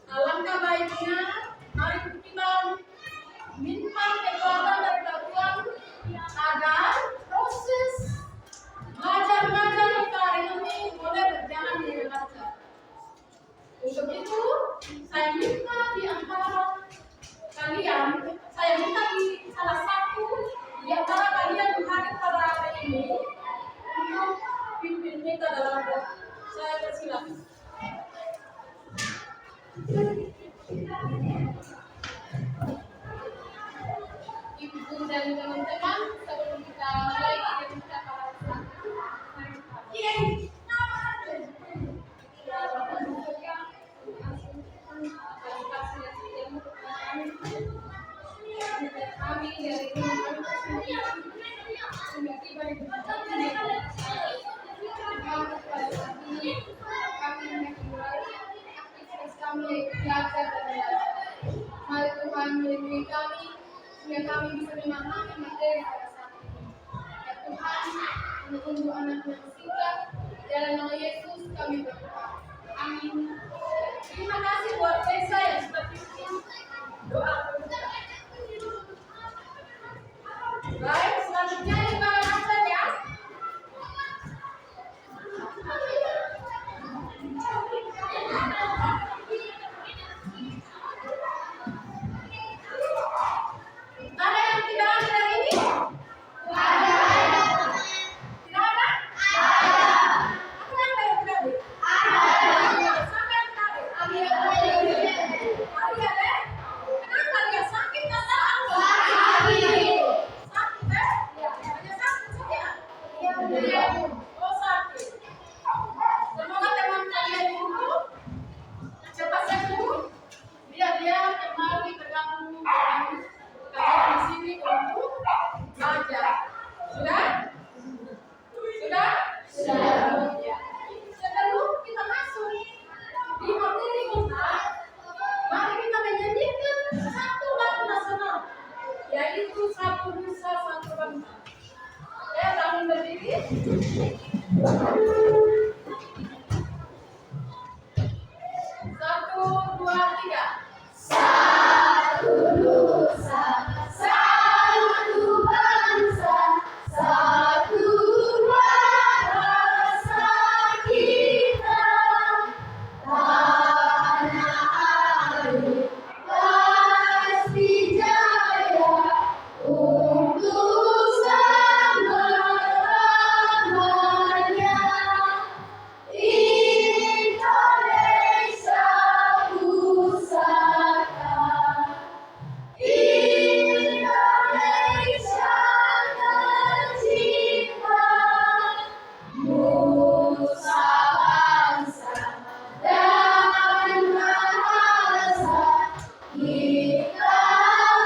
Alangkah baiknya mari kita minta kekuatan dari Tuhan agar proses belajar mengajar kita hari ini boleh berjalan dengan lancar. Untuk itu, saya minta di antara kalian, saya minta di salah satu di antara kalian yang hadir pada hari ini untuk pimpin kita dalam doa. Saya persilakan. Ibu dan teman-teman, sebelum kita mulai kita minta para kami dari sudah tiba di tempat ini. Kami mulai aktivitas kami belajar dan belajar. Mari Tuhan melindungi kami sehingga kami bisa memahami materi pada saat ini. Ya Tuhan, untuk anak yang singkat dalam nama Yesus kami berdoa. Amin. Terima kasih buat Desa yang sudah pimpin doa berdoa. Baik, selanjutnya kita akan saja. Ada yang tidak ada hari ini? Ada. Tidak ada? Ada. Apa yang tidak ada? Ada. Sampai yang tidak ada? Ada. Kenapa dia sakit atau apa? Sakit. Oh sakit. Semoga teman kalian itu cepat sembuh. Biar dia kembali bergabung dengan kalian di sini untuk belajar. Sudah? Sudah? Sudah. Ya. Sebelum kita masuk di materi kita, mari kita menyanyikan satu lagu nasional, yaitu Satu Nusa Satu Bangsa. Ya, kami berdiri. Satu, dua, tiga. Satu nusa, satu bangsa, satu rasa kita. Tanah air pasti jaya untuk selama-lamanya. Indonesia pusaka, Indonesia tercinta, nusa bangsa dan bahasa kita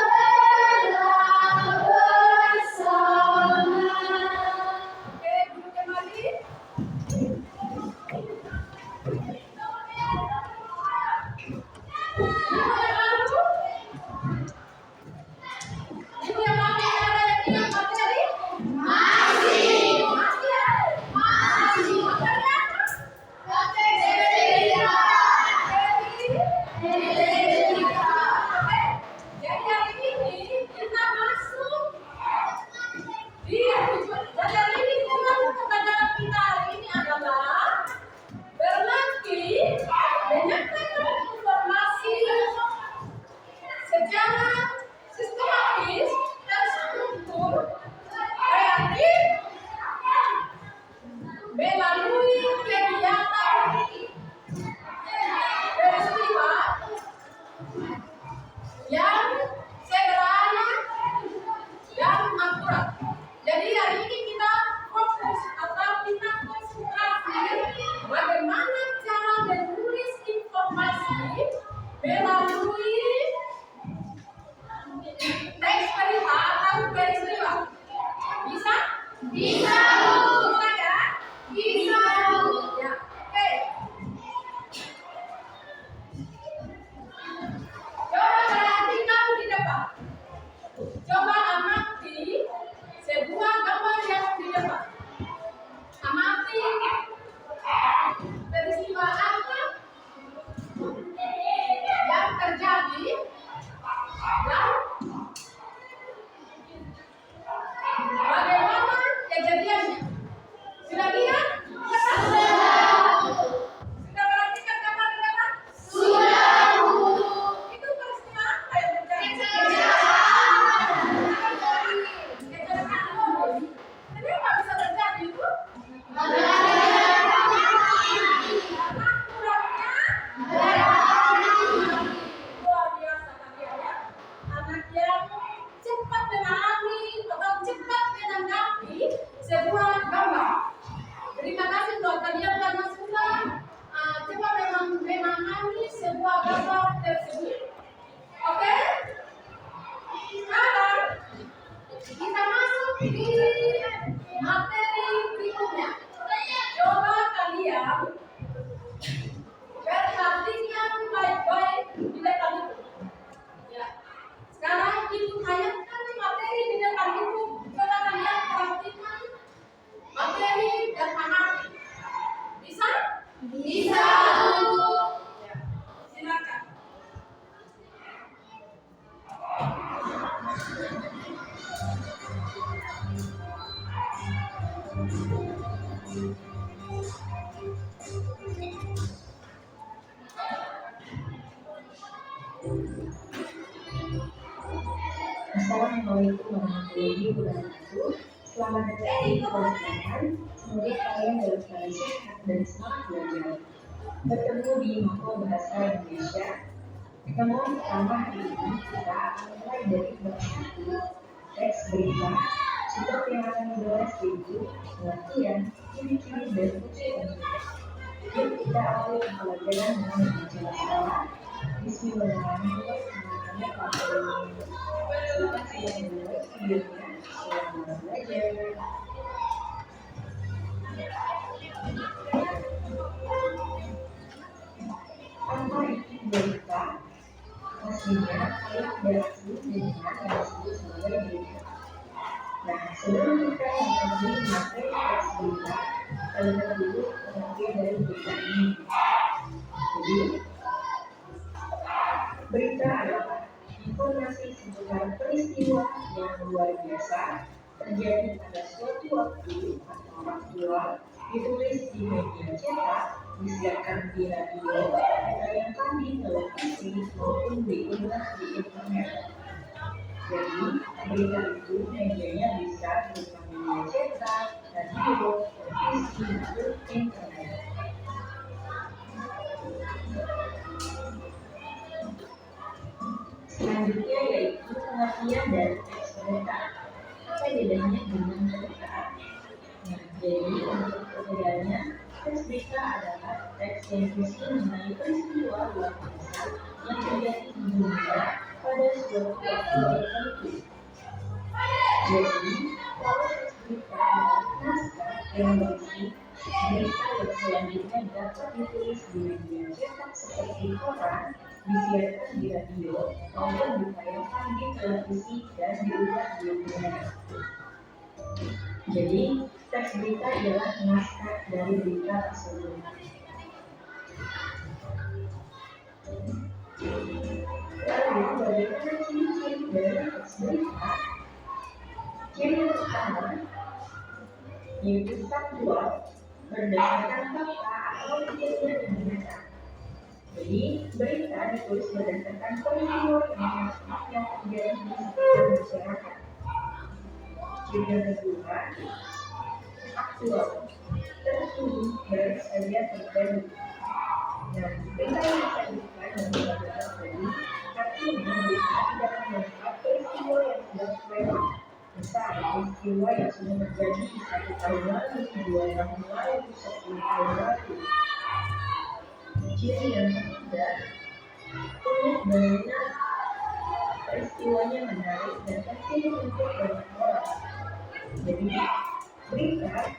bela bersama. Oke, duduk kembali. Ibu yang mati ada yang ingat materi? Masih. Masih ada? Masih. Materi apa? Materi etika. Oke. Jadi hari ini kita masuk di tujuan. Jadi hari ini tujuan pembelajaran kita hari ini adalah berlatih menyampaikan informasi Assalamualaikum warahmatullahi wabarakatuh. Selamat datang di kelas 8. Semoga kalian dalam keadaan sehat dan semangat belajar. Bertemu di Mako Bahasa Indonesia. Pertemuan pertama hari ini kita akan mulai dari bab 1, teks berita, seperti yang akan dibahas yaitu pengertian, ciri-ciri dan fungsi konjugasi. Yuk kita awali pembelajaran dengan membaca basmalah. Bismillahirrahmanirrahim. Silakan saya memulai videonya. Selamat belajar. Apa itu berita? Pastinya ayat berarti dengan yang disebut sebagai berita. Nah, sebelum kita mengetahui materi teks berita, kita lihat dulu pengertian dari berita ini. Jadi, berita adalah informasi seputar peristiwa yang luar biasa terjadi pada suatu waktu atau faktual, ditulis di media cetak, disiarkan di radio, ditayangkan di televisi maupun diunggah di internet. Jadi, berita itu medianya bisa berupa media cetak, radio, televisi, maupun internet. Selanjutnya yaitu pengertian dari teks berita. Apa bedanya dengan berita? Nah, jadi untuk perbedaannya, teks berita adalah teks yang berisi mengenai peristiwa luar biasa yang terjadi di dunia pada suatu waktu tertentu. Jadi, kalau teks berita adalah naskah yang berisi berita yang selanjutnya dapat ditulis di media cetak seperti koran, disiarkan di radio, maupun ditayangkan di televisi dan diunggah di internet. Jadi, teks berita adalah naskah dari berita tersebut. Lalu, bagaimana ciri-ciri dari teks berita? Ciri yang pertama yaitu faktual, berdasarkan fakta atau kejadian yang nyata. Jadi, berita ditulis berdasarkan peristiwa yang terjadi di sekitar masyarakat. Ciri yang kedua, aktual, tertulis baru saja terjadi. Nah, berita yang disajikan dan dibagikan tadi, artinya berita tidak mengungkap peristiwa yang sudah lewat. Misal, peristiwa yang sudah terjadi 1 tahun lalu, 2 tahun lalu, 10 tahun lalu. Ciri yang ketiga, unik dan menarik. Peristiwanya menarik dan penting untuk banyak orang. Jadi, berita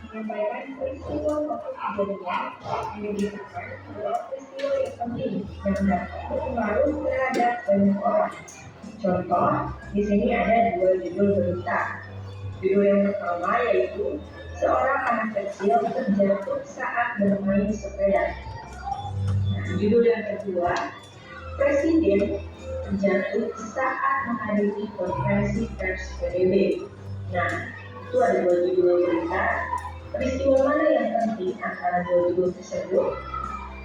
menyampaikan peristiwa atau kejadian yang diberitakan adalah peristiwa yang penting yang dapat berpengaruh terhadap banyak orang. Contoh, di sini ada 2 judul berita. Judul yang pertama yaitu seorang anak kecil terjatuh saat bermain sepeda. Nah, judul yang kedua, Presiden terjatuh saat menghadiri konferensi pers PBB. Nah, itu ada 2 judul berita. Peristiwa mana yang penting antara 2 judul tersebut?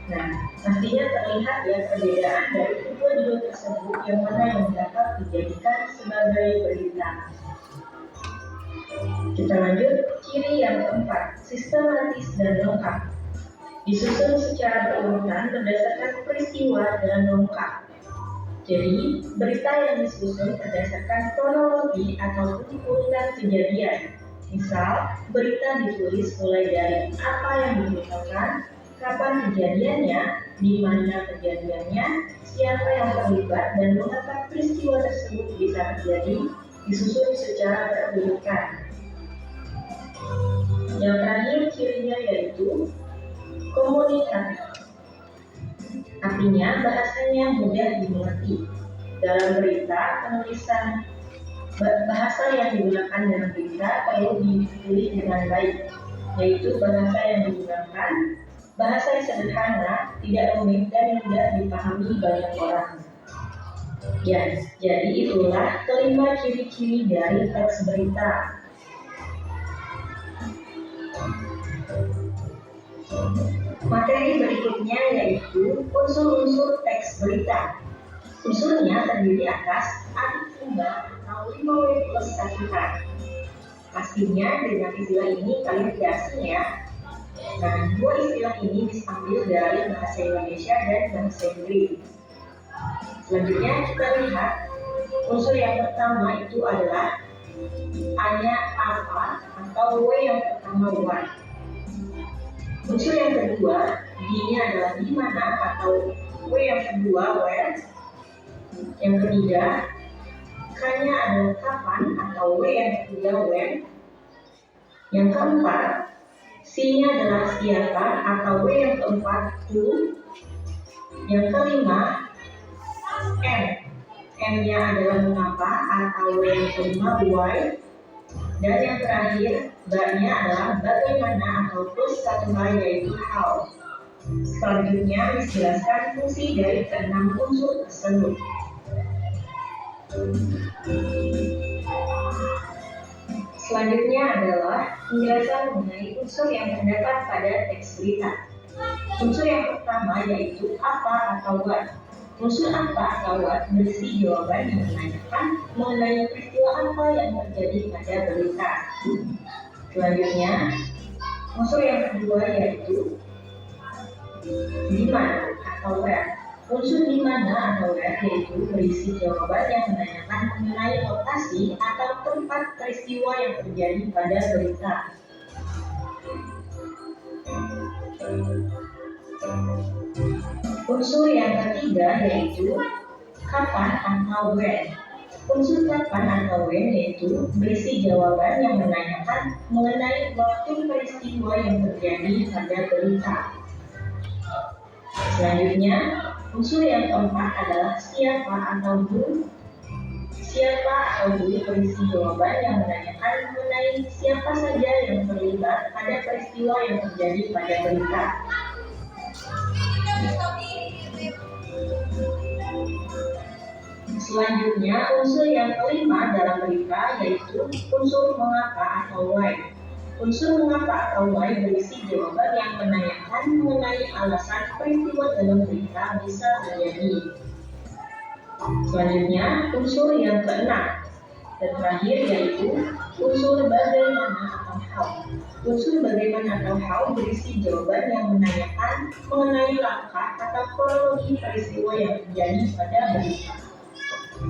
Nah, pastinya terlihat ya perbedaan dari kedua judul tersebut yang mana yang dapat dijadikan sebagai berita. Kita lanjut, ciri yang keempat, sistematis dan lengkap. Disusun secara berurutan berdasarkan peristiwa dan lengkap. Jadi, berita yang disusun berdasarkan kronologi atau urutan kejadian. Misal, berita ditulis mulai dari apa yang diberitakan, kapan kejadiannya, di mana kejadiannya, siapa yang terlibat, dan mengapa peristiwa tersebut bisa terjadi, disusun secara berurutan. Yang terakhir cirinya yaitu komunikatif. Artinya bahasanya mudah dimengerti. Dalam berita, penulisan bahasa yang digunakan dalam berita perlu dipilih dengan baik, yaitu bahasa yang digunakan bahasa yang sederhana, tidak rumit dan mudah dipahami banyak orang. Ya, jadi itulah kelima ciri-ciri dari teks berita. Materi berikutnya yaitu unsur-unsur teks berita. Unsurnya terdiri atas adjektiva atau 5W plus kata. Pastinya dengan istilah ini kalian tidak asing ya. Nah, dua istilah ini diambil dari bahasa Indonesia dan bahasa Inggris. Selanjutnya kita lihat unsur yang pertama itu adalah A-nya apa atau W yang pertama what. Unsur yang kedua D-nya adalah di mana atau W yang kedua where. Yang ketiga K-nya adalah kapan atau W yang ketiga when. Yang keempat C-nya adalah siapa atau W yang keempat who. Yang kelima M-nya adalah mengapa atau W yang kelima why. Dan yang terakhir B-nya adalah bagaimana atau plus satu hal yaitu how. Selanjutnya dijelaskan fungsi dari keenam unsur tersebut. Selanjutnya adalah penjelasan mengenai unsur yang terdapat pada teks berita. Unsur yang pertama yaitu apa atau what. Unsur apa atau what berisi jawaban yang menanyakan mengenai peristiwa apa yang terjadi pada berita. Selanjutnya, unsur yang kedua yaitu di mana atau where. Unsur di mana atau where yaitu berisi jawaban yang menanyakan mengenai lokasi atau tempat peristiwa yang terjadi pada berita. Unsur yang ketiga yaitu kapan atau when. Unsur kapan atau when yaitu berisi jawaban yang menanyakan mengenai waktu peristiwa yang terjadi pada berita. Selanjutnya, unsur yang keempat adalah siapa atau who. Siapa atau who berisi jawaban yang menanyakan mengenai siapa saja yang terlibat pada peristiwa yang terjadi pada berita. Selanjutnya, unsur yang kelima dalam berita yaitu unsur mengapa atau why. Unsur mengapa atau why berisi jawaban yang menanyakan mengenai alasan peristiwa dalam berita bisa terjadi. Selanjutnya, unsur yang keenam dan terakhir yaitu unsur bagaimana atau how. Unsur bagaimana atau how berisi jawaban yang menanyakan mengenai langkah atau kronologi peristiwa yang terjadi pada berita.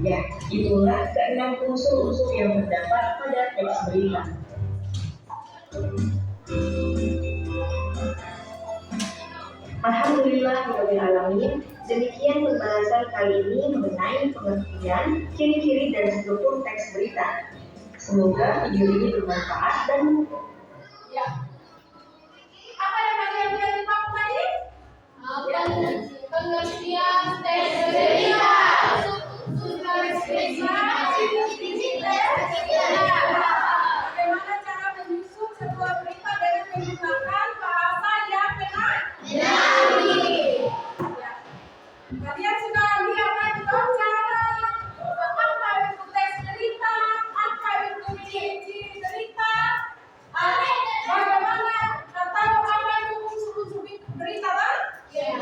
Ya, itulah keenam unsur-unsur yang terdapat pada teks berita. Alhamdulillahirrahmanirrahim. Demikian pembahasan kali ini mengenai pengertian, ciri-ciri dan struktur teks berita. Semoga video ini bermanfaat dan Ya. Apa yang kalian lihat di papan tadi? Pengertian teks berita. Bagaimana cara menyusun sebuah berita dengan menggunakan bahasa yang benar? Ya. Kalian sudah lihat kan cara apa itu teks berita, apa itu ciri-ciri berita, bagaimana atau apa itu unsur-unsur berita kan? Ya.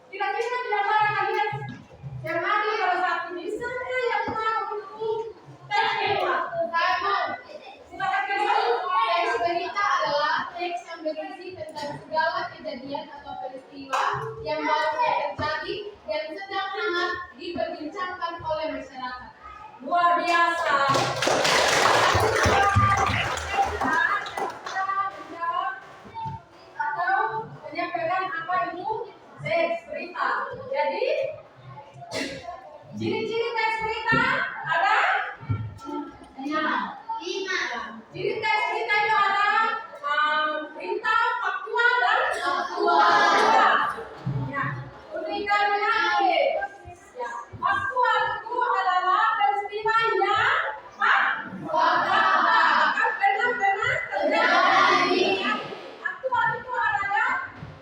Kira-kira di antara kalian yang hadir pada saat ini siapa yang tahu itu teks berita? Silakan kalian. Teks berita adalah teks yang berisi tentang segala kejadian atau peristiwa yang baru terjadi dan sedang hangat diperbincangkan oleh masyarakat. Luar biasa. Atau menyampaikan apa itu teks berita. Jadi ciri-ciri teks berita ada? Lima. Ciri teks berita itu ada berita faktual dan Faktual. Ya, urutannya ya. Faktual itu adalah peristiwa yang fakta. Akan benar-benar terjadi. Faktual itu adalah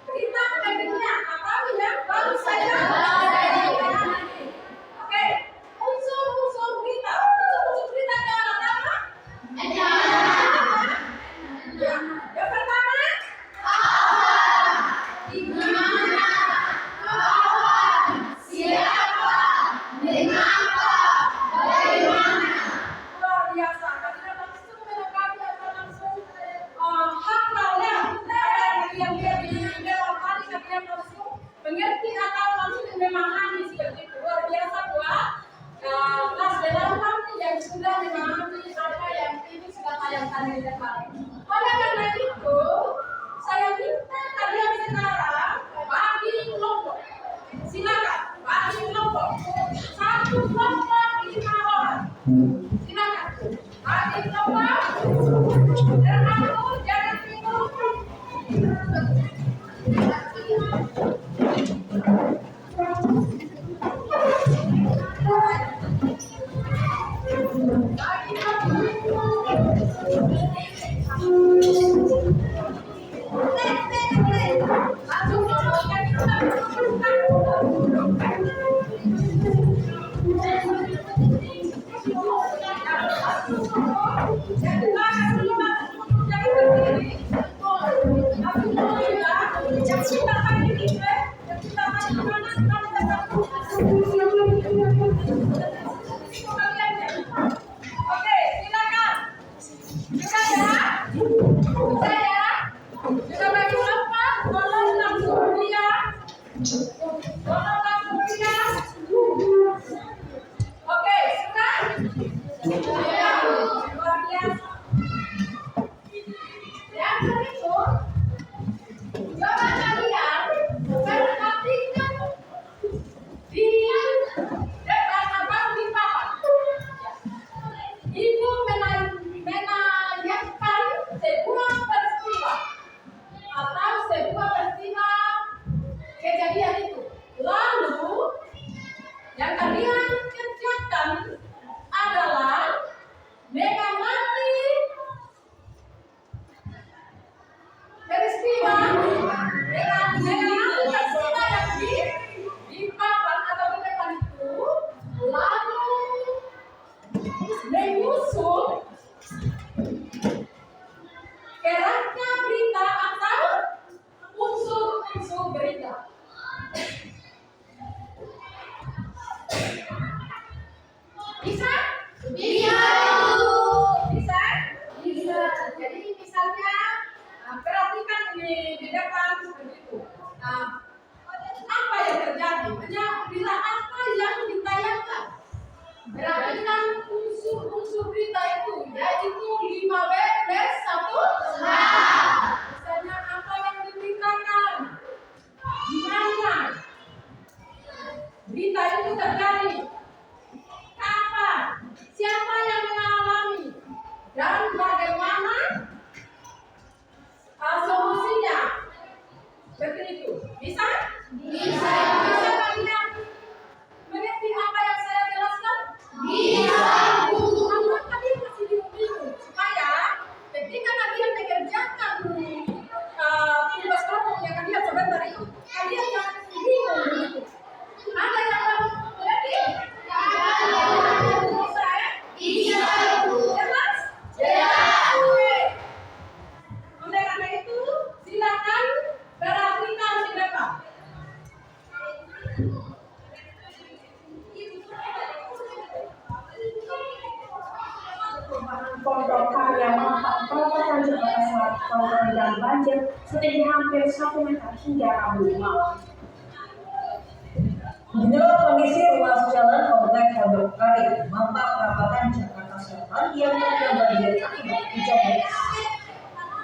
berita pentingnya atau yang baru saja terjadi. Oke, silakan. Sudah ya? Sudah ya? Sudah bagi apa? Tolong langsung lihat. Tolong langsung lihat. Oke, sudah? Ya, luar biasa. Yang berikut, coba kalian perhatikan di depan abang di papan. Ibu menayangkan sebuah peristiwa atau sebuah peristiwa kejadian itu. Lalu yang kalian kerjakan adalah mengamati peristiwa yang di papan atau di depan itu, lalu menyusun kerangka berita atau unsur-unsur berita. Bisa? Bisa. Bisa? Bisa. Jadi misalnya perhatikan di depan seperti itu. Apa yang terjadi? Hanya berita apa yang ditayangkan. Perhatikan unsur-unsur berita itu, yaitu 5B plus 1. Misalnya apa yang diberitakan, di mana berita itu terjadi, kapan, siapa yang mengalami, dan bagaimana solusinya. Seperti itu. Bisa? Bisa. Bisa kalian mengerti apa yang saya jelaskan? Bisa. Kalau kalian masih bingung-bingung, supaya ketika kalian mengerjakan tugas kelompok yang kalian sebentar itu, kalian jangan bingung begitu. Ada yang belum mengerti? Bisa ya? Bisa. Jelas? Jelas. Oke. Oleh karena itu, silakan perhatikan di depan. Pondok Karya Mampak Kabupaten Jakarta Selatan terendam banjir setinggi hampir 1 meter hingga Rabu malam. Inilah kondisi ruas jalan Komplek Pondok Karya Mampak Perapatan Jakarta Selatan yang terendam banjir akibat hujan deras.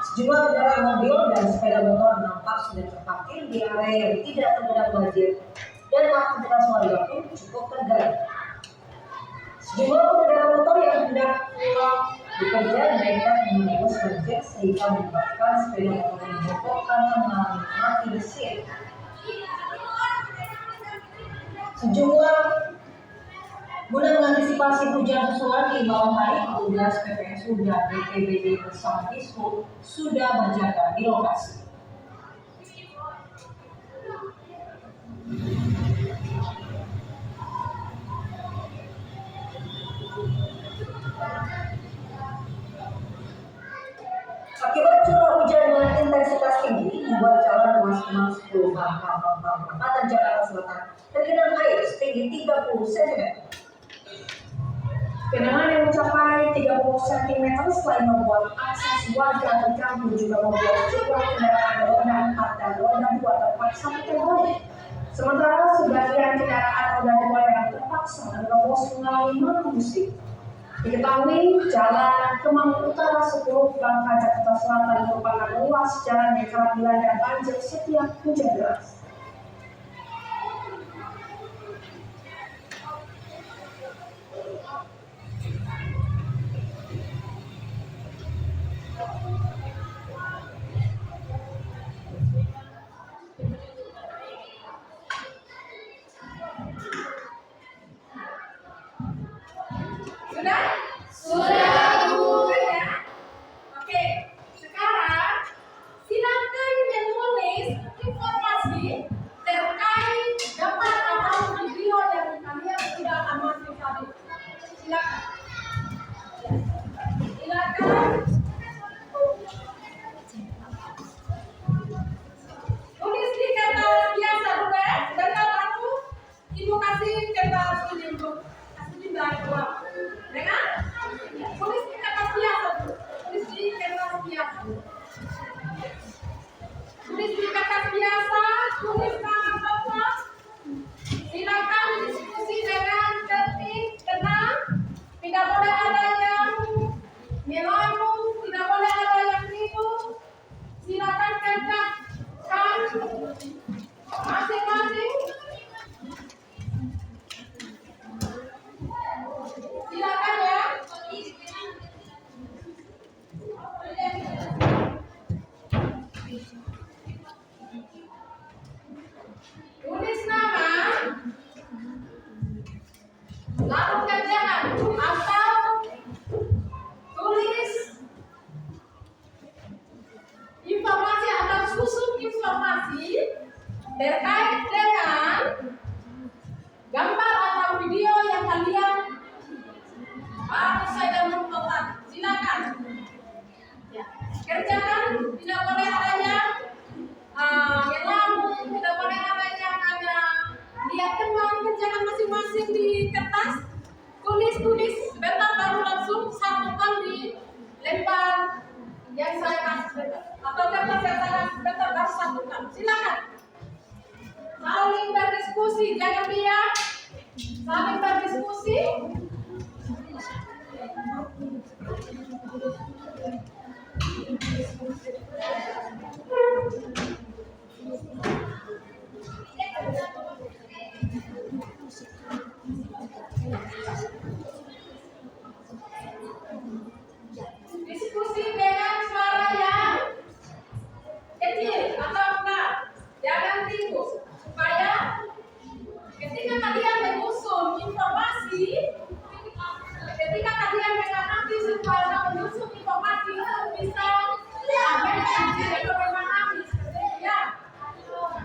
Sejumlah kendaraan mobil dan sepeda motor nampak sudah terparkir di area yang tidak terendam banjir dan aktivitas warga pun cukup terganggu. Sejumlah pengendara motor yang hendak pulang bekerja nekat menerobos banjir sehingga menyebabkan sepeda motor yang mogok karena mengalami mati mesin. Guna mengantisipasi hujan susulan di malam hari, petugas PPSU dan BPBD bersama Dishub sudah berjaga di lokasi. Akibat curah hujan dengan intensitas tinggi, membuat jalan ruas Kemang 10 Perapatan Jakarta Selatan tergenang air setinggi 30 cm. Genangan yang mencapai 30 cm selain membuat akses warga terganggu, juga membuat jumlah kendaraan roda 4 dan roda 2 terpaksa terbalik. Sementara sebagian kendaraan roda 2 yang terpaksa menerobos melalui mati mesin. Diketahui jalan Kemang Utara 10 Bangka Jakarta Selatan merupakan ruas jalan yang kerap dilanda banjir setiap hujan deras. Sudah? Sudah, Bu. Sudah ya? Oke, sekarang silakan menulis informasi Lalu kerjakan atau tulis informasi atau susun informasi terkait dengan gambar atau video yang kalian baru saja menonton. Silakan. Ya, kerjakan. Tidak boleh ada yang ngelamun, tidak boleh ada yang hanya lihat teman. Kerjakan masing-masing di kertas. Tulis sebentar baru langsung satukan di lembar yang saya kasih atau kertas yang saya kasih sebentar baru satukan. Silakan. Saling berdiskusi, jangan diam. Saling berdiskusi. Diskusi dengan suara yang kecil atau enggak, jangan tinggi supaya ketika kalian menyusun informasi, ketika kalian mengamati supaya menyusun informasi itu bisa mengerti atau memahami seperti itu ya.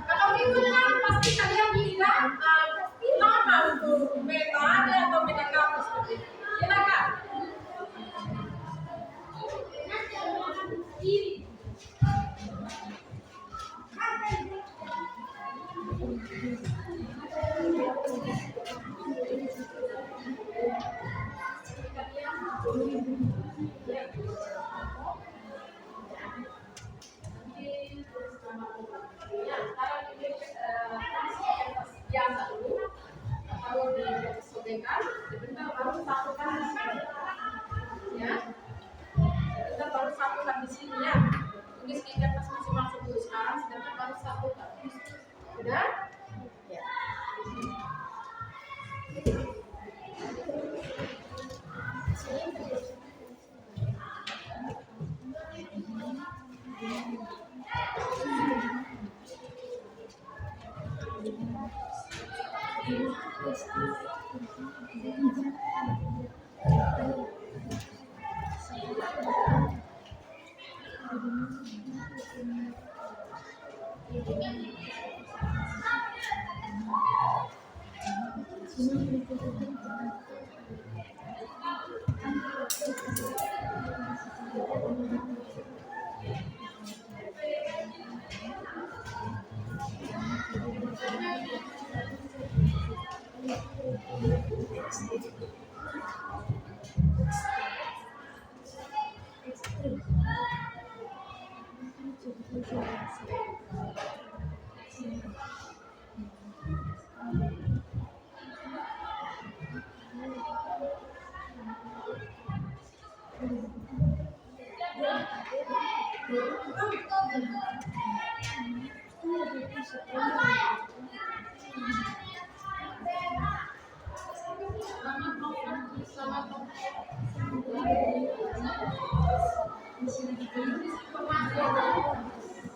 Kalau itu kan pasti kalian bilang lama untuk metode atau metakamu seperti itu. Silakan. Biasa dulu, kalau disobekkan, sebentar baru satukan di sini, ya. Sebentar baru satukan di sini ya. Tulis di kertas masing-masing dulu sekarang, sebentar baru satukan. Sudah? Ya.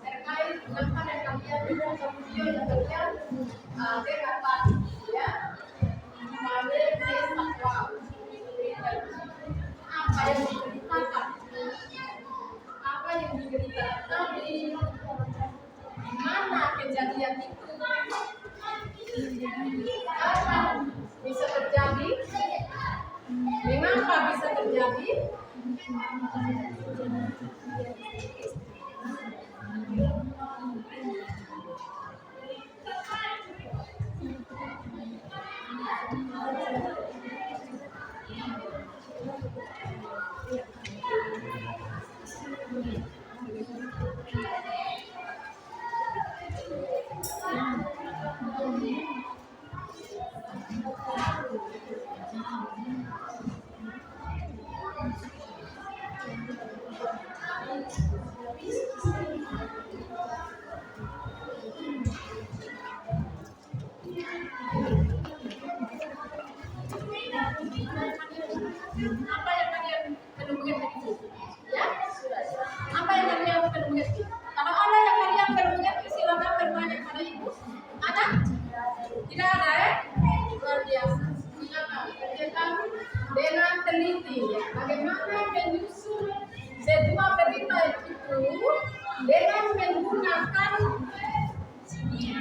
Terkait gambar yang kalian atau video yang kalian dapat, ya, apa yang diberitakan, apa yang diberitakan tadi, di mana kejadian itu, kapan bisa terjadi, mengapa bisa terjadi.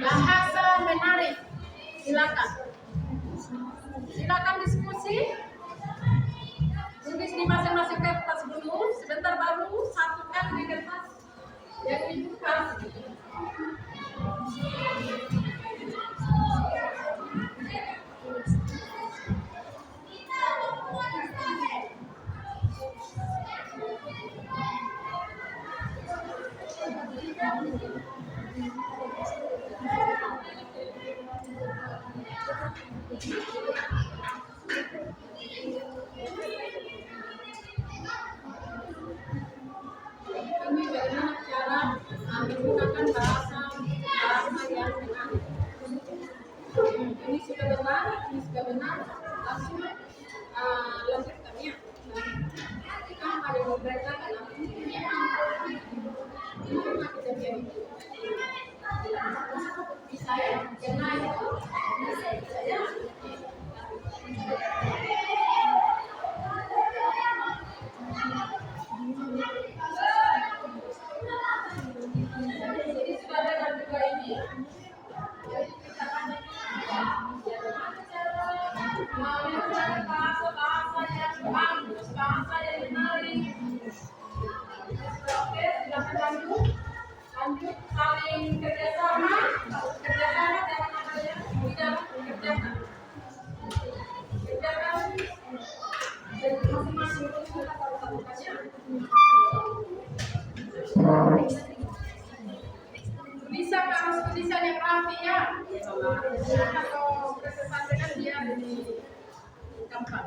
Bahasa menarik. Silakan. Silakan diskusi. Tulis di masing-masing kertas dulu. Sebentar baru satukan di kertas yang dibuka. Ini bagaimana cara menggunakan bahasa yang menarik. Ini sudah benar, langsung lanjutkan ya. Kita ada beberapa ini kita biar bisa ya, jangan jadi sudah ada juga ini. Menggunakan bahasa yang bagus, bahasa yang menarik. Oke, silakan lanjut saling kerjasama jangan ada yang tidak kerjakan dan masing-masing itu kita lakukannya. Bisa harus tulisan yang rapi ya, atau kesesakan dia di tempat.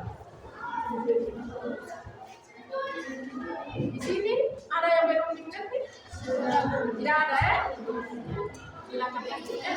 Di sini ada yang belum dimengerti? Tidak ada ya? Silakan lanjut ya.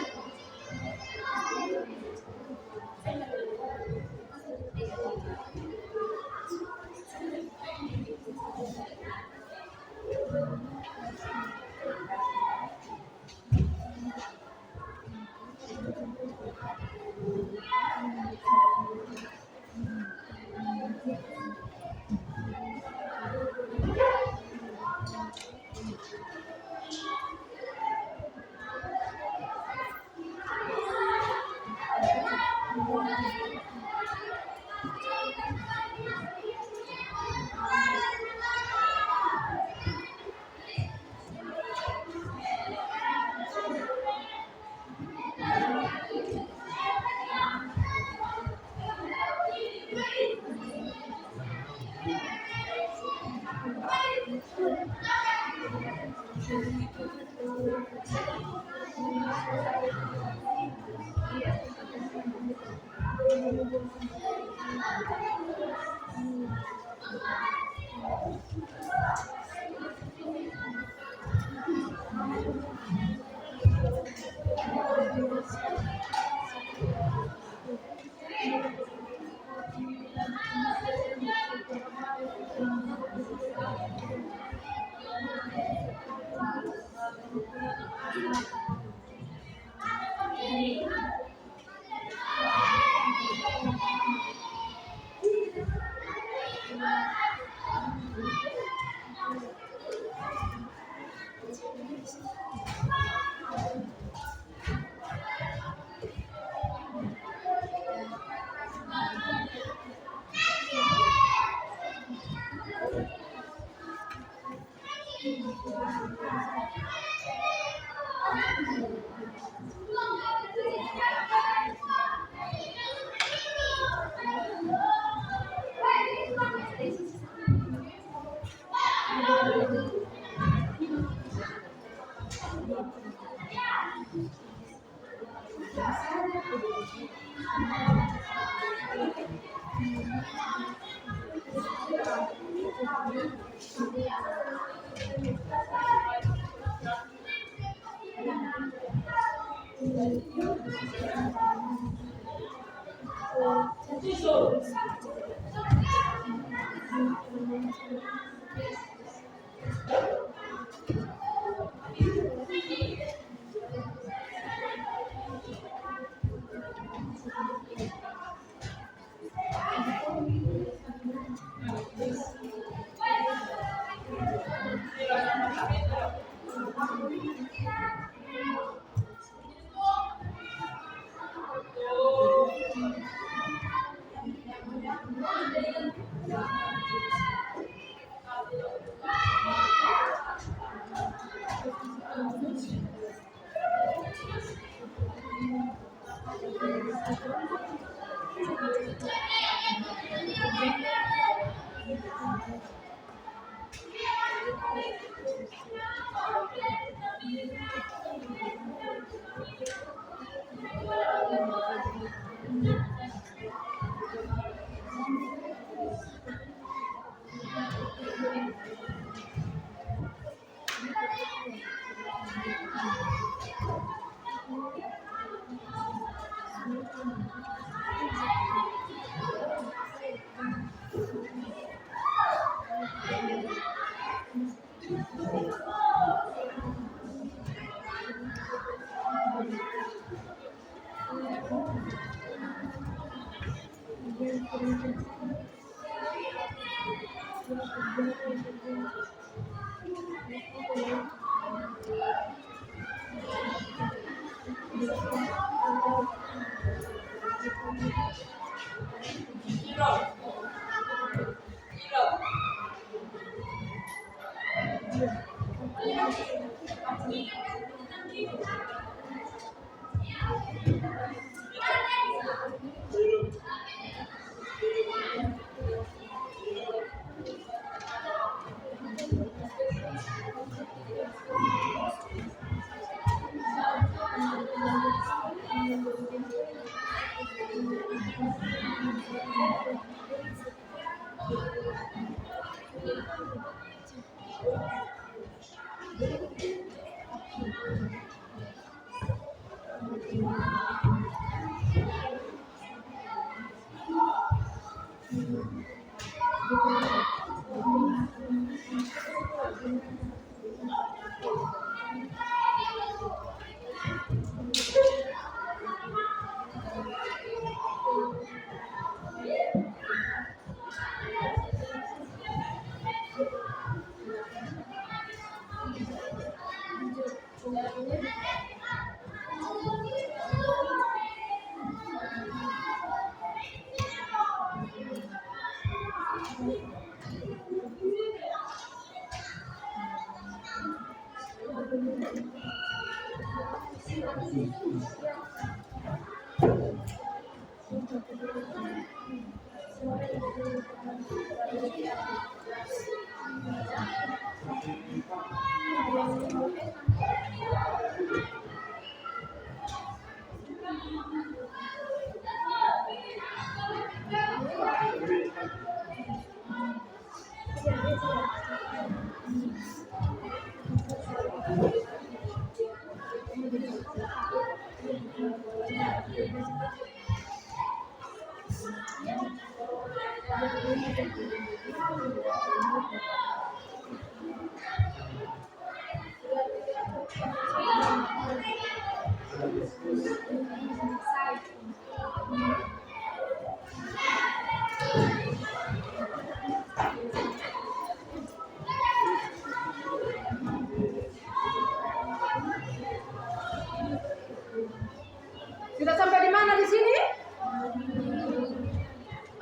Sudah sampai di mana di sini?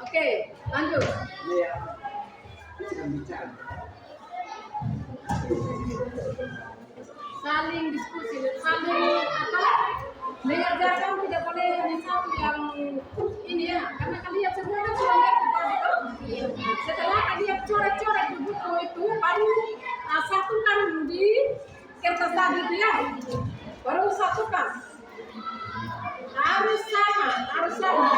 Oke, lanjut. Saling diskusi, saling apa? Mengerjakan tidak boleh hanya satu yang ini ya, karena kalian semua kan sudah ngerti kan? Setelah kalian coret-coret di buku itu, baru satukan di kertas tadi itu ya, baru satukan. Harus sama jawabannya.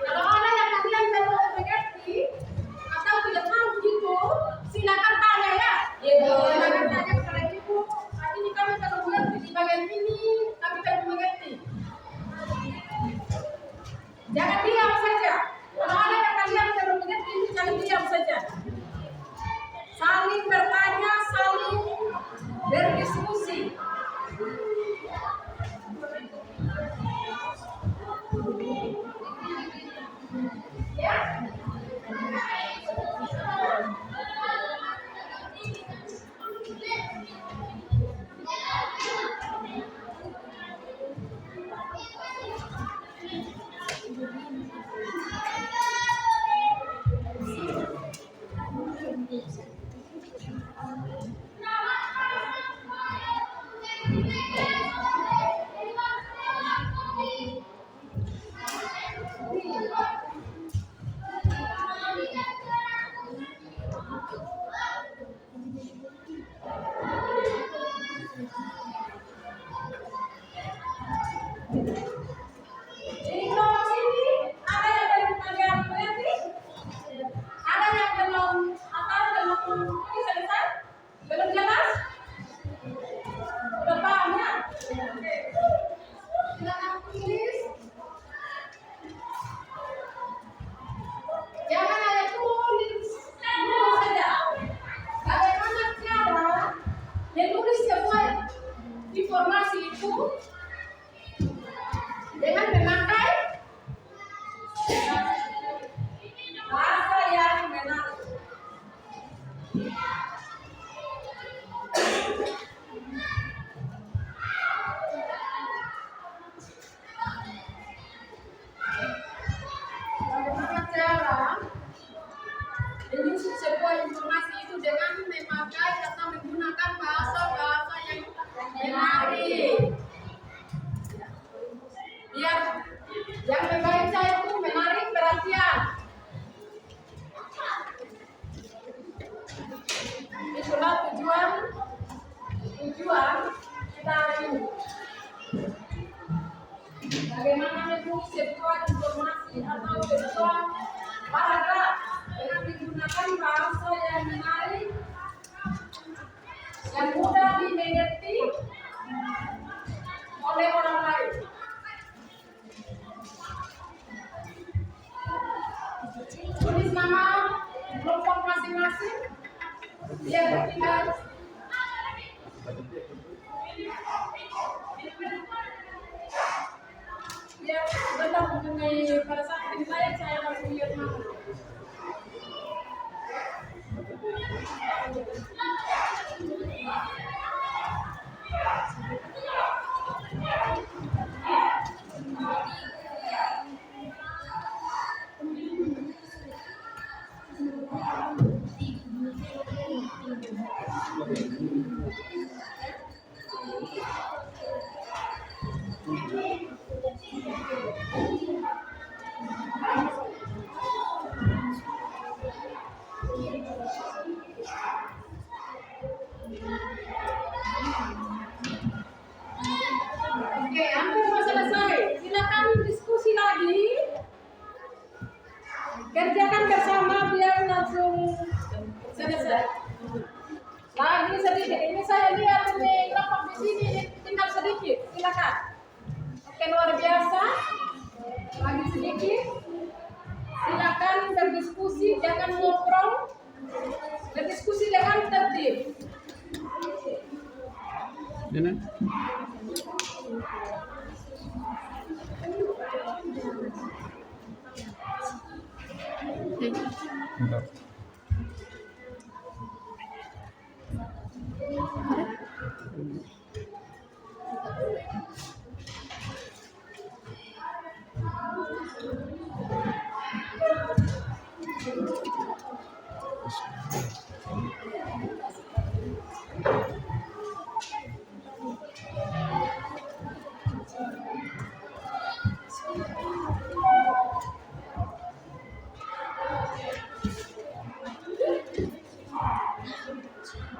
Kalau ada yang kalian belum mengerti atau tidak tahu gitu, silakan tanya ya. Silakan tanya kepada ibu. Ini kami belum mengerti di bagian ini, kami belum mengerti. Jangan diam saja. Kalau saling bertanya, saling berdiskusi. Ya. Di kelompok sini ada yang dari bagian mengerti? Ada yang belum ini selesai? Belum jelas? Udah paham ya? Oke. Silakan tulis. Jangan hanya tulis saja. Bagaimana cara menulis sebuah informasi itu dengan memakai bahasa yang menarik. Bagaimana cara menyusun sebuah informasi itu dengan memakai atau menggunakan bahasa-bahasa yang menarik. Biar yang membaca itu menarik perhatian. Itulah tujuan kita hari ini. Bagaimana menulis sebuah informasi atau sebuah paragraf dengan menggunakan bahasa yang menarik, yang mudah dimengerti oleh orang lain. Tulis nama kelompok masing-masing. Dia bertinggal. Ya, sebentar mengenai pada saat ini saya harus lihat nama. Oke, hampir mau selesai. Silakan diskusi lagi. Kerjakan bersama biar langsung selesai. Lagi sedikit. Ini saya lihat ini kelompok di sini tinggal sedikit. Silakan. Oke, luar biasa. Lagi sedikit. Silakan berdiskusi, jangan ngobrol. Berdiskusi dengan tertib. Ini. Bentar.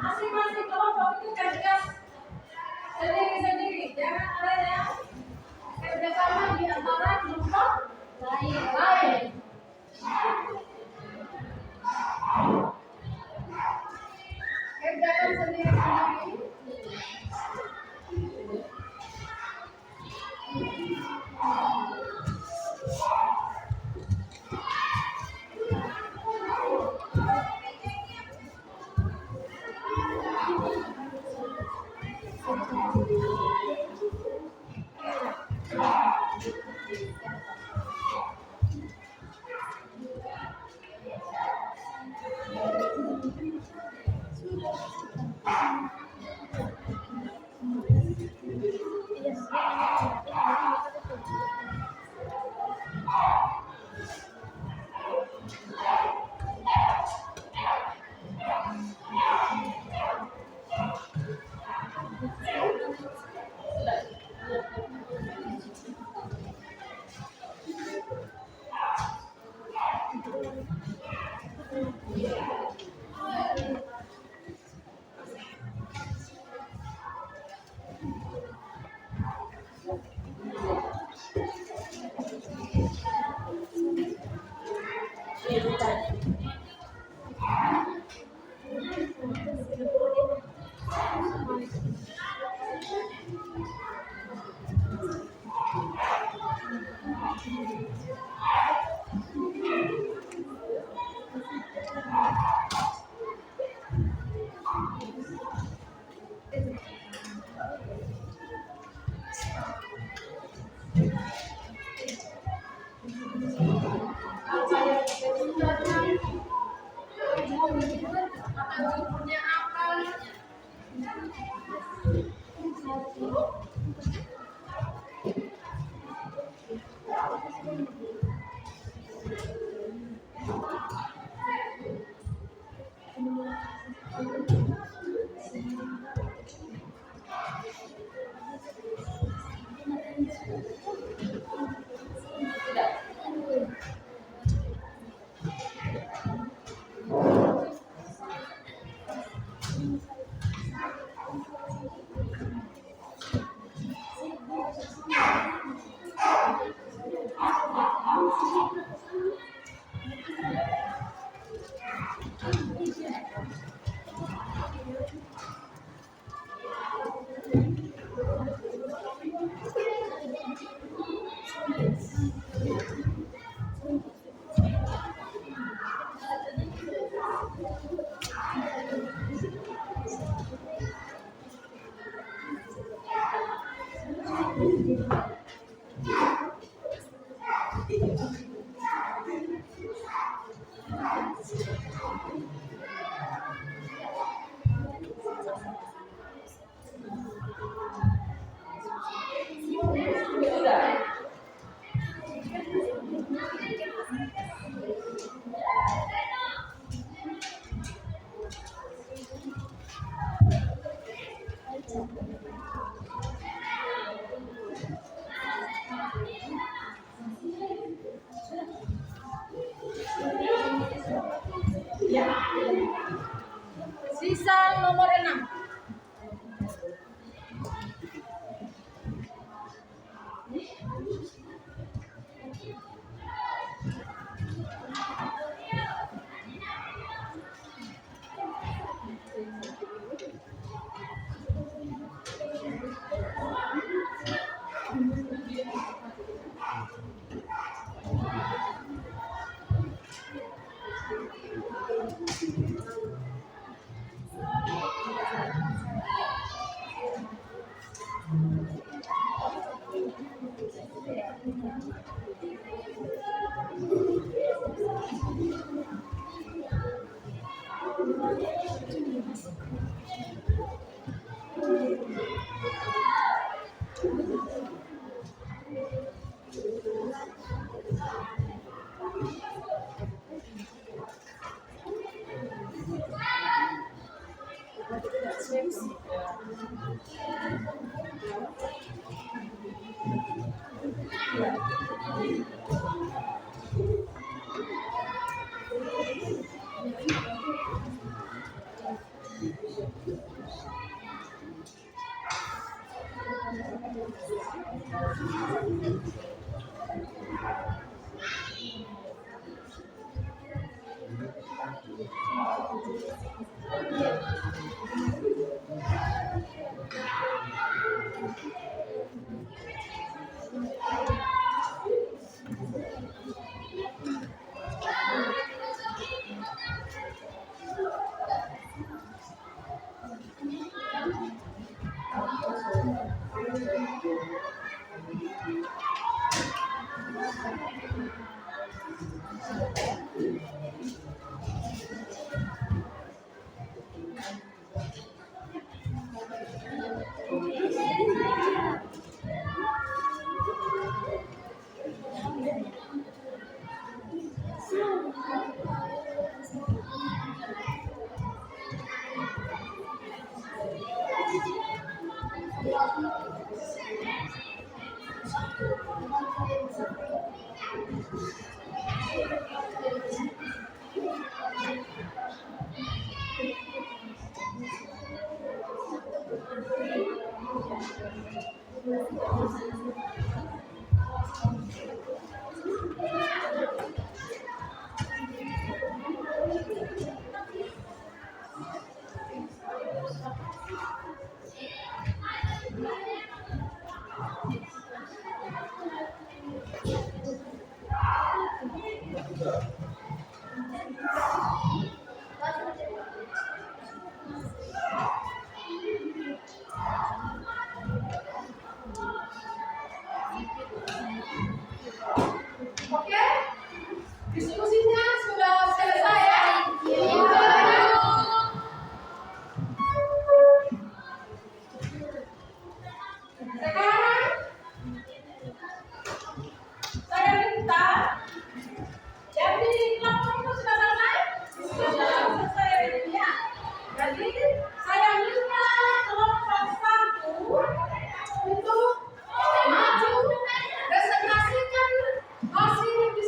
Masing-masing kelompok itu kerja saya cita-citanya atau judulnya apa.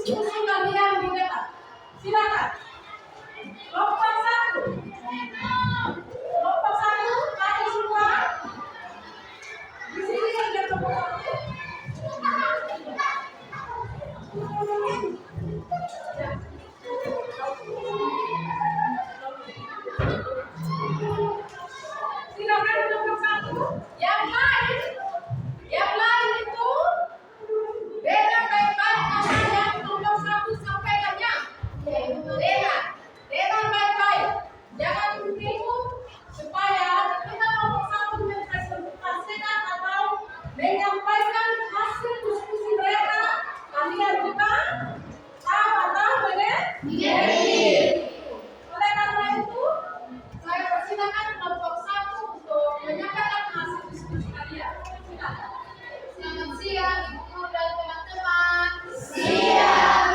diskusi kalian di depan. Silakan. Kelompok 1. Kelompok 1, maju semua. Di sini ada kelompok 1. Silakan kelompok 1. Yang lain itu beda baik-baik karena yang kelompok 1 sampaikannya. Dengar baik-baik. Jangan ribut supaya kita kelompok 1 mempresentasikan atau menyampaikan hasil diskusi mereka. Kalian juga tahu atau mengerti. Oleh karena itu, saya persilakan kelompok 1 untuk menyampaikan hasil diskusi kalian. Silakan. Selamat siang, Ibu dan teman-teman. Siang.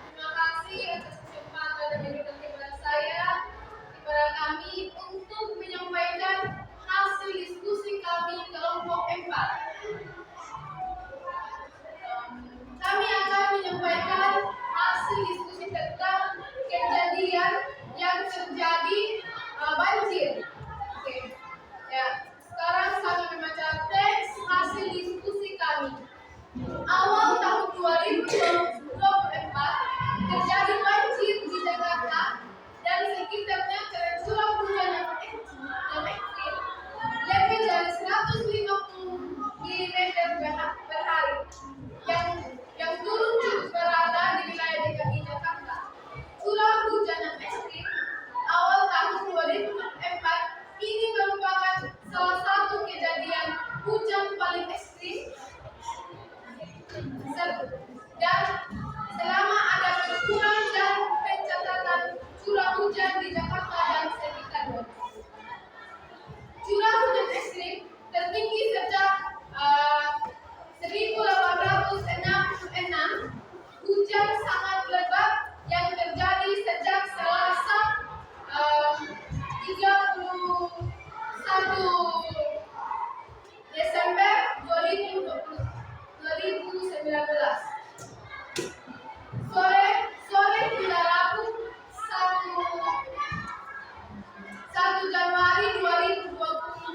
Terima kasih atas kesempatan yang diberikan kepada saya, kepada kami untuk menyampaikan hasil diskusi kami kelompok 4. Kami akan menyampaikan hasil diskusi tentang kejadian yang terjadi banjir. Oke. Ya, sekarang kami membaca teks hasil diskusi kami. Awal tahun 2024 terjadi banjir di Jakarta dan sekitarnya karena curah hujan yang ekstrim lebih dari 150 mm per hari yang turun cukup berada di wilayah DKI Jakarta. Curah hujan yang ekstrim awal tahun 2024 ini merupakan salah satu kejadian hujan paling ekstrim dan selama ada perkiraan dan pencatatan curah hujan di Jakarta dan sekitarnya. Curah hujan ekstrim tertinggi sejak 1866. Hujan sangat lebat yang terjadi sejak Selasa 31 Desember 2019. Sore hingga Rabu 1 Januari 2020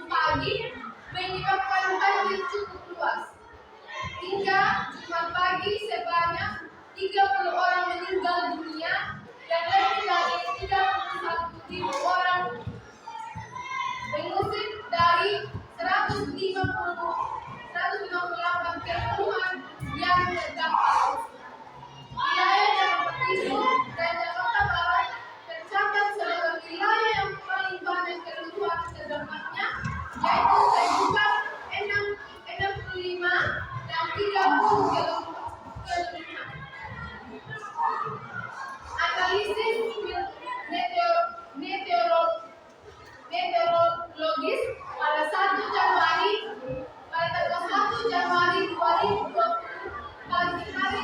pagi menyebabkan banjir cukup luas. Hingga Jumat pagi sebanyak 30 orang meninggal dunia dan lebih dari 31.000 orang mengungsi dari 158 keluhan yang terdampak. Wilayah Jakarta Timur dan Jakarta Barat tercatat sebagai wilayah yang paling banyak keluhan terdampaknya, yaitu sekitar 65 dan 30 keluhan. Analisis meteorologis pada tanggal 1 Januari 2020 pagi hari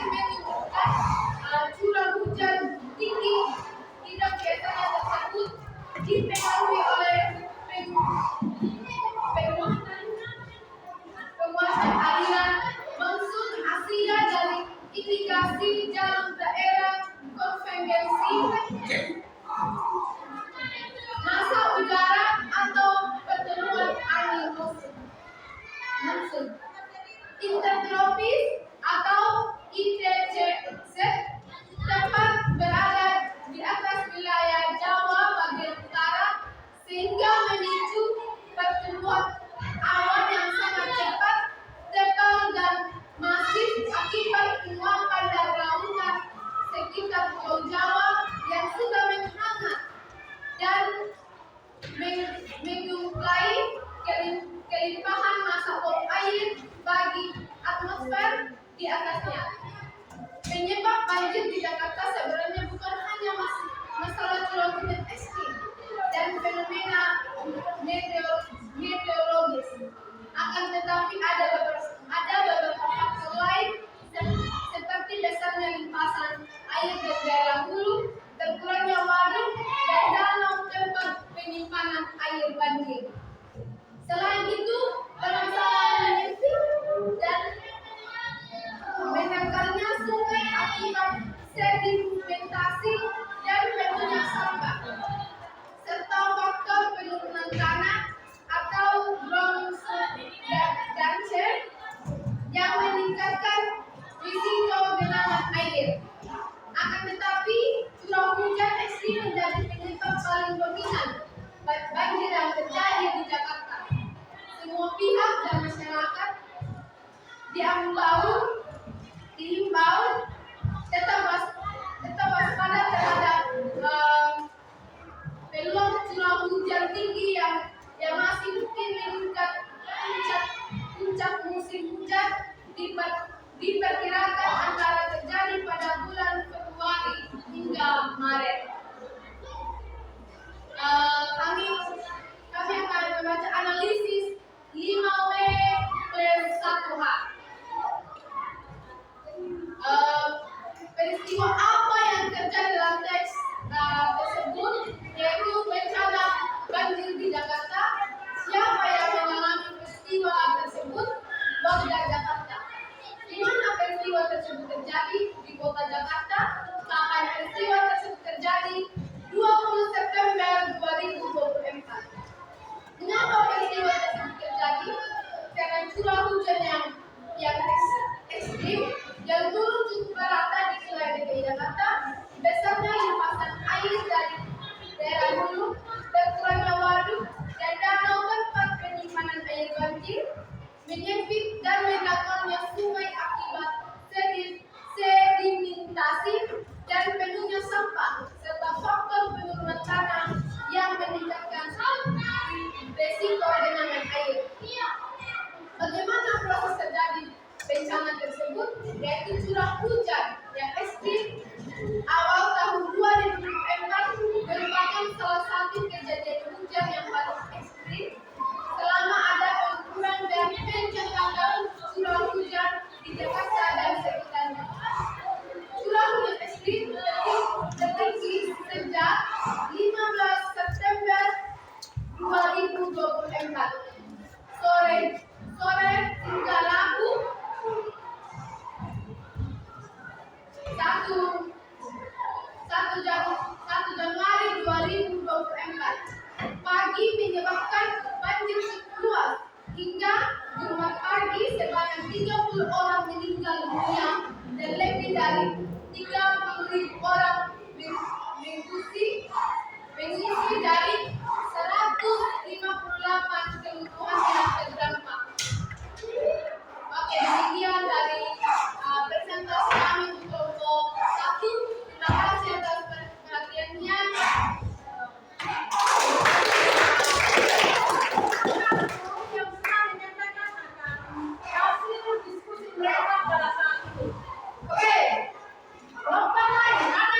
peristiwa apa yang terjadi dalam teks tersebut, yaitu bencana banjir di Jakarta. Siapa yang mengalami peristiwa tersebut? Warga Jakarta. Di mana peristiwa tersebut terjadi? Di kota Jakarta. Kapan peristiwa tersebut terjadi? 20 September 2024. Mengapa peristiwa tersebut terjadi? Karena curah hujan yang ekstrim yang turun cukup merata di wilayah DKI Jakarta, besarnya limpasan air dari daerah hulu, berkurangnya waduk dan danau tempat penyimpanan air banjir, menyempit dan menggagalnya sungai akibat sedimentasi dan penuhnya sampah, serta faktor penurunan tanah yang meningkatkan resiko genangan air. Bagaimana proses terjadi bencana tersebut? Yaitu curah hujan yang ekstrim awal tahun 2024 merupakan salah satu kejadian hujan yang paling ekstrim selama ada pengukuran dan pencatatan curah hujan di Jakarta dan sekitarnya. Curah hujan ekstrim tertinggi sejak 15 September 2024 sore hingga Rabu 1 Januari 2024 pagi menyebabkan banjir cukup luas hingga Jumat pagi sebanyak 30 orang meninggal dunia dan lebih dari 30.000 orang mengungsi dari 158 kebutuhan yang terdampak. Oke, demikian dari presentasi kami untuk kelompok 1. Terima kasih atas perhatiannya. Yang pernah menyatakan akan hasil diskusi mereka pada saat itu. Oke, kelompok lain, ada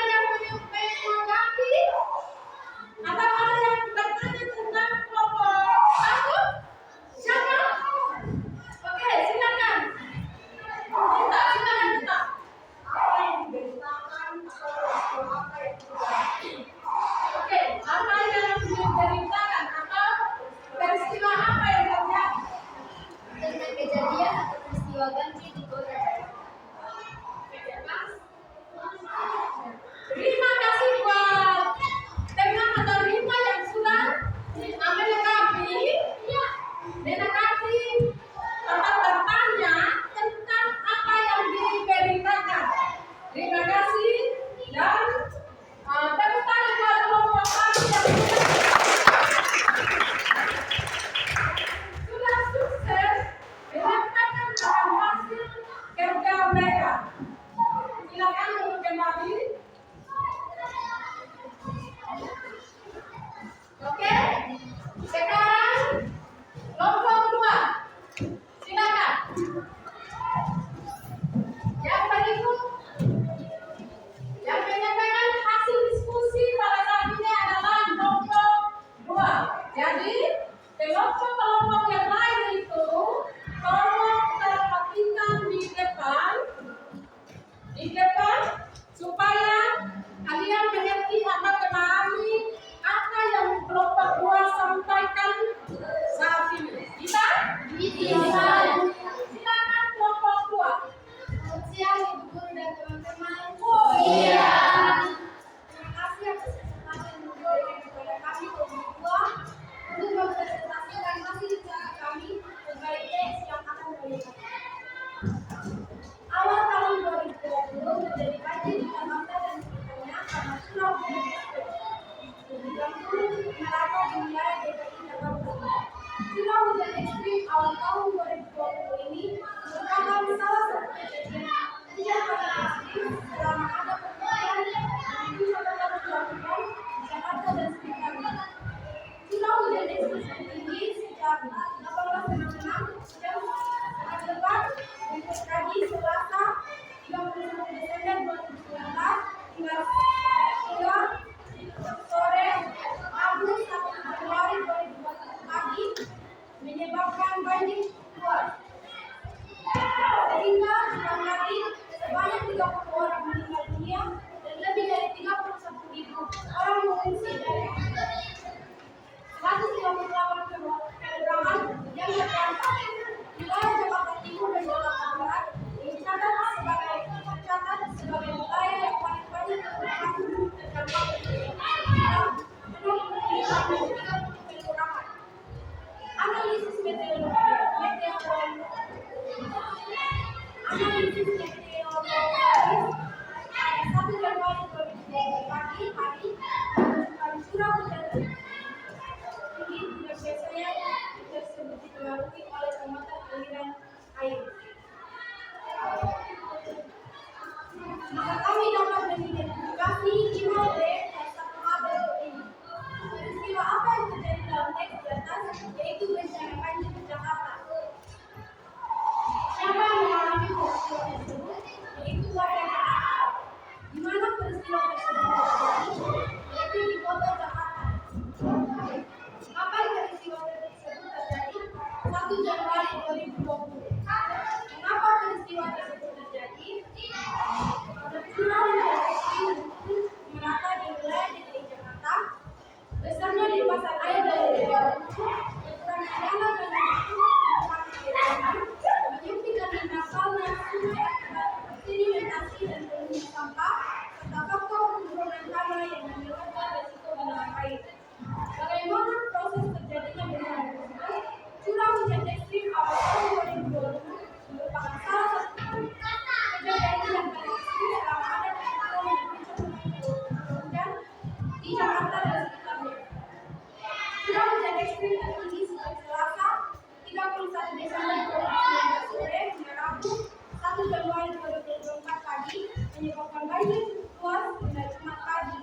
puas tidak cuma tadi.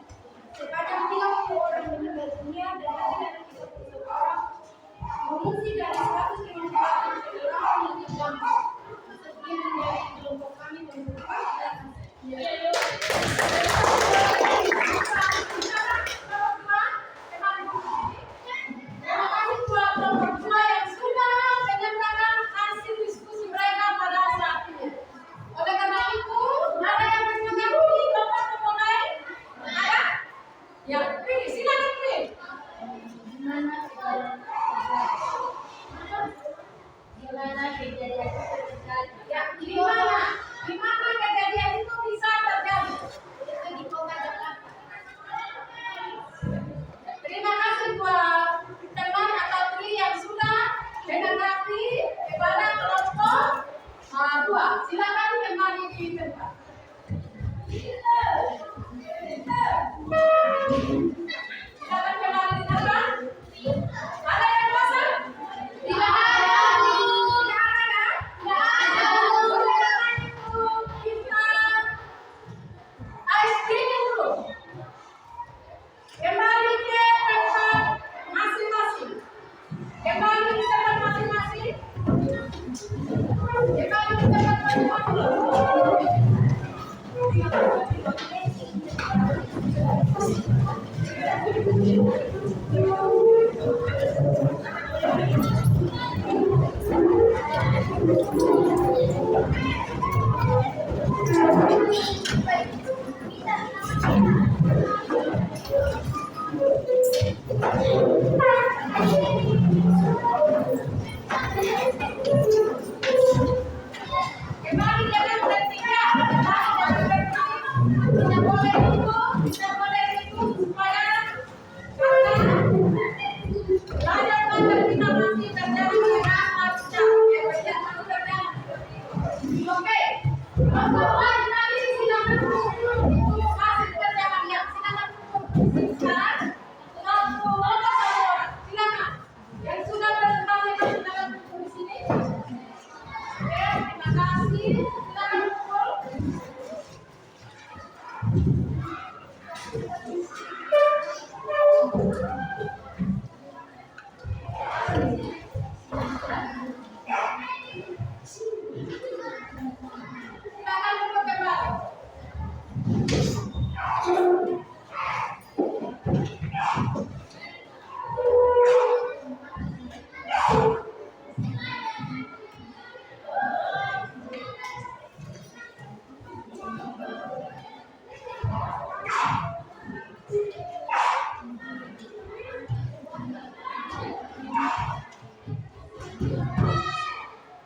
Sebanyak 30 orang meninggal dunia dan lebih dari 31 orang mengungsi dari 158 orang yang terdampak. Sekian dari kelompok kami mengumpulkan dan terima kasih buat kelompok dua yang sudah menyampaikan hasil diskusi mereka pada saat ini. Oleh karena itu, ada yang menanggapi kelompok memulai? Ada? Ya, pilih, silakan pilih. Gimana kejadian itu terjadi? Ya, di mana kejadian itu bisa terjadi? Itu di kota Jakarta. Terima kasih buat teman atau tri yang sudah menanggapi kepada kelompok dua. Silakan kembali di tempat. Silakan kembali di tempat. Ada yang bosan? Tidak ada. Tidak ada. Tidak ada. Oleh karena itu kita ice cream dulu. Kembali ke tempat masing-masing. Kembali ke tempat masing-masing. Kembali ke tempat masing-masing. Kembali jangan bertiga. Tidak boleh ribut supaya belajar kita masih terjadi dengan lancar. Oke. Bapak tadi silakan untuk hasil kerjanya. Silakan sekarang 60 orang. Silakan. Yang sudah berkembang silakan di sini. Oke, terima kasih. Silakan kumpul. Silakan kumpul kembali.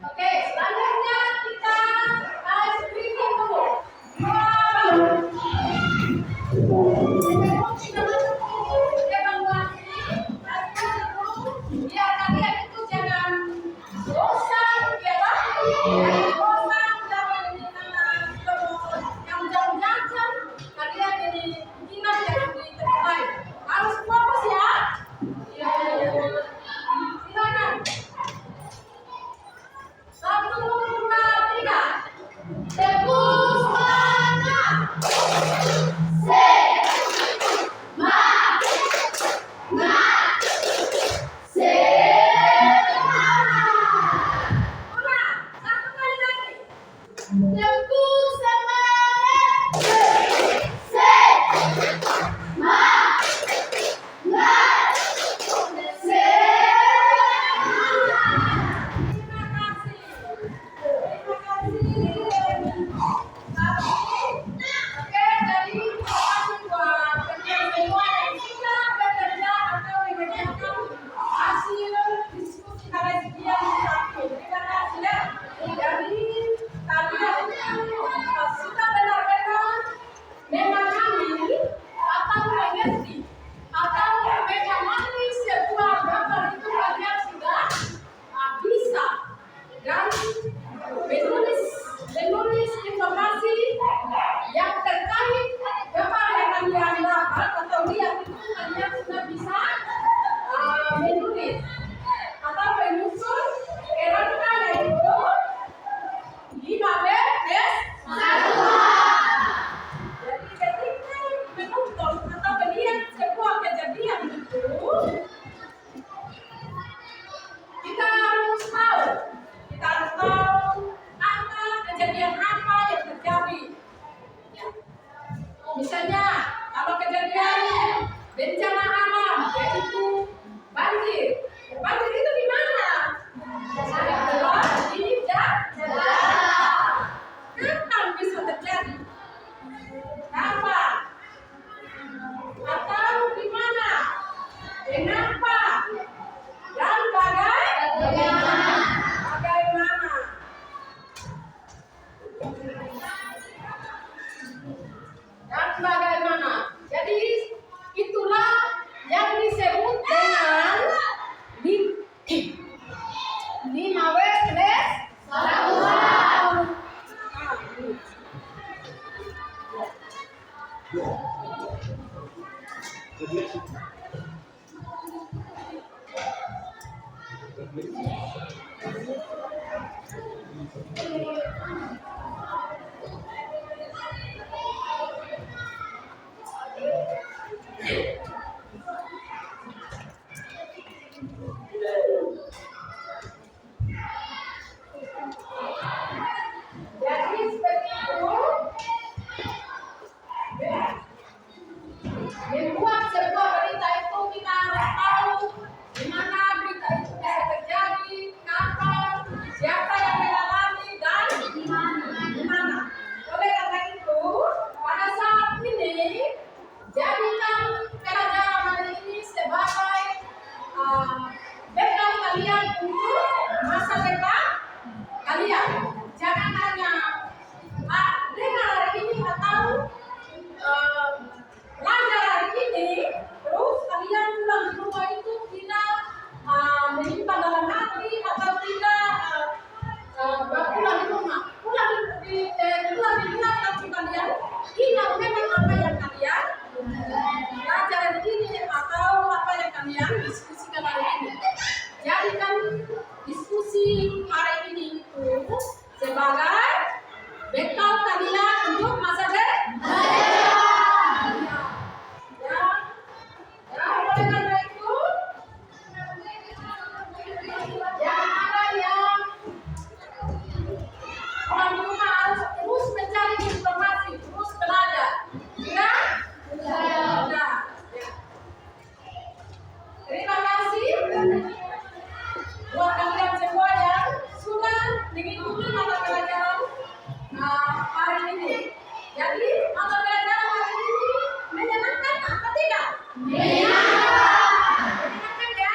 Oke, selanjutnya kita ice cream dulu. Biar kalian itu jangan bosan, ya Pak? Jangan bosan, jangan yang jauh-jauh. Kalian ini Misalnya kalau kejadian bencana alam yaitu banjir. Banjir itu di mana? Di jalan. Kapan bisa terjadi? Kapan? Atau di mana? Kenapa? Dan bagaimana? Dan bagaimana? Jadi itulah yang disebut dengan 5W pengetahuan. Jadi seperti itu, membuat sebuah berita itu kita harus tahu di mana berita itu bisa terjadi, kapan, siapa yang mengalami, dan di mana. Oleh karena itu, pada saat ini jadikan kerajaan ini sebagai bekal kalian untuk masa depan kalian. Jangan hanya dengar hari ini atau belajar hari ini, terus kalian pulang di rumah itu tidak menyimpan dalam hati atau tidak pulang di rumah. Pulang di hati kalian, ingat memang apa yang kalian belajar hari ini atau apa yang kalian diskusikan hari ini. Jadikan diskusi hari ini itu sebagai bekal kalian untuk masa depan. Oleh karena itu, jangan ada yang orang di rumah harus terus mencari informasi, terus belajar. Ya? Sudah. Terima kasih buat kalian semua yang sudah mengikuti mata pelajaran hari ini. Jadi mata pelajaran hari ini menyenangkan apa tidak? Menyenangkan ya?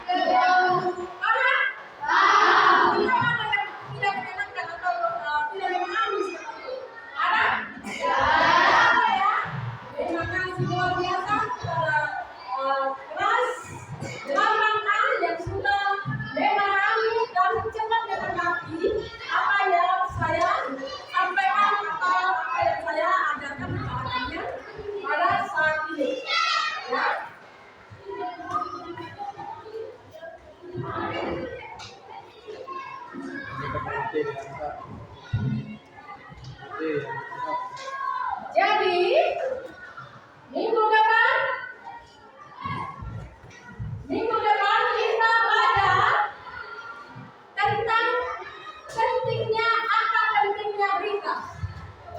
Karena tidak ada yang tidak menyenangkan atau tidak memahami seperti itu. Ada? Ada ya? Terima kasih luar biasa kepada kelas 8A yang sudah memahami dan cepat menanggapi apa yang saya sampaikan atau apa yang saya ajarkan kepada kalian pada saat ini. Ya. Jadi minggu depan kita belajar tentang pentingnya berita.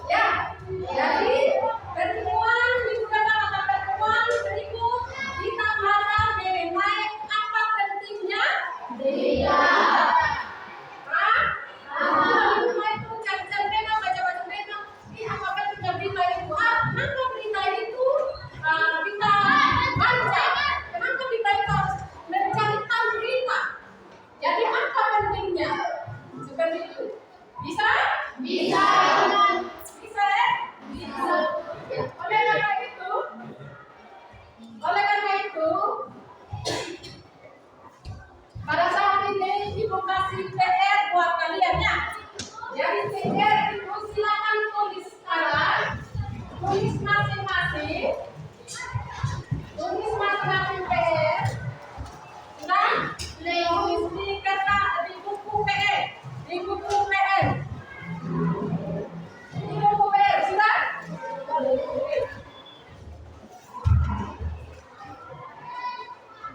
Ya, jadi pertemuan minggu depan atau pertemuan berikut kita belajar mengenai apa pentingnya berita. Di rumah itu cari-cari berita, baca-baca berita. Apa pentingnya berita itu? Kenapa berita itu kita baca? Kenapa kita itu harus mencari tahu berita? Jadi apa pentingnya? Seperti itu. Bisa? Bisa. Bisa ya? Bisa. Ya. Oleh karena itu, pada saat ini Ibu kasih PR buat kalian ya. Jadi PR itu silakan tulis sekarang, tulis masing-masing PR. Dan tulis di kertas di buku PR. Di buku PR. Di buku PR sudah?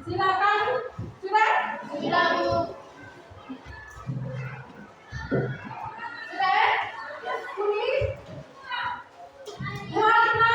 Silakan. Sudah? Sudah, Bu. Sudah? Tulis. Warna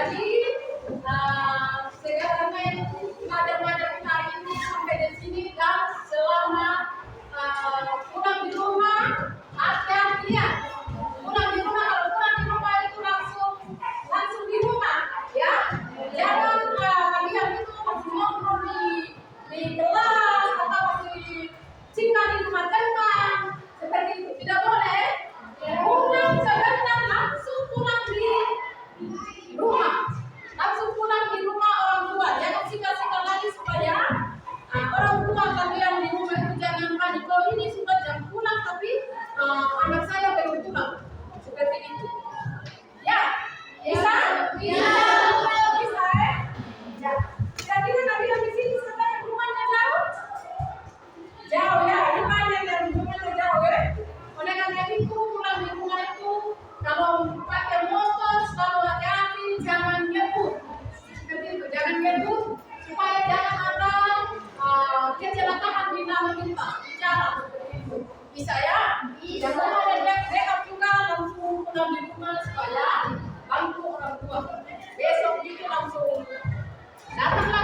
Jadi segala macam hari ini sampai di sini dan selama pulang di rumah hati-hati ya. Pulang di rumah, kalau pulang di rumah itu langsung di rumah ya. Jangan kalian itu masih ngobrol di kelas atau masih singgah di rumah teman seperti itu, tidak boleh. Pulang sebentar langsung pulang di rumah, langsung pulang di rumah orang tua. Jangan singgah-singgah lagi supaya orang tua kalian di rumah itu jangan panik. Oh ini sudah jam pulang tapi anak saya belum pulang, seperti itu. Ya, bisa? Bisa ya? Jadi nanti di sini sampai rumahnya jauh? Jauh ya, ini banyak dari rumahnya jauh ya. Oleh karena itu pulang di rumah itu kalau pakai motor selalu hati-hati, jangan ngebut. Seperti itu, jangan ngebut supaya jangan ada kecelakaan di lalu lintas di jalan. Seperti itu. Bisa ya? Jangan ada backup juga langsung pulang di rumah supaya bantu orang tua. Besok itu langsung datang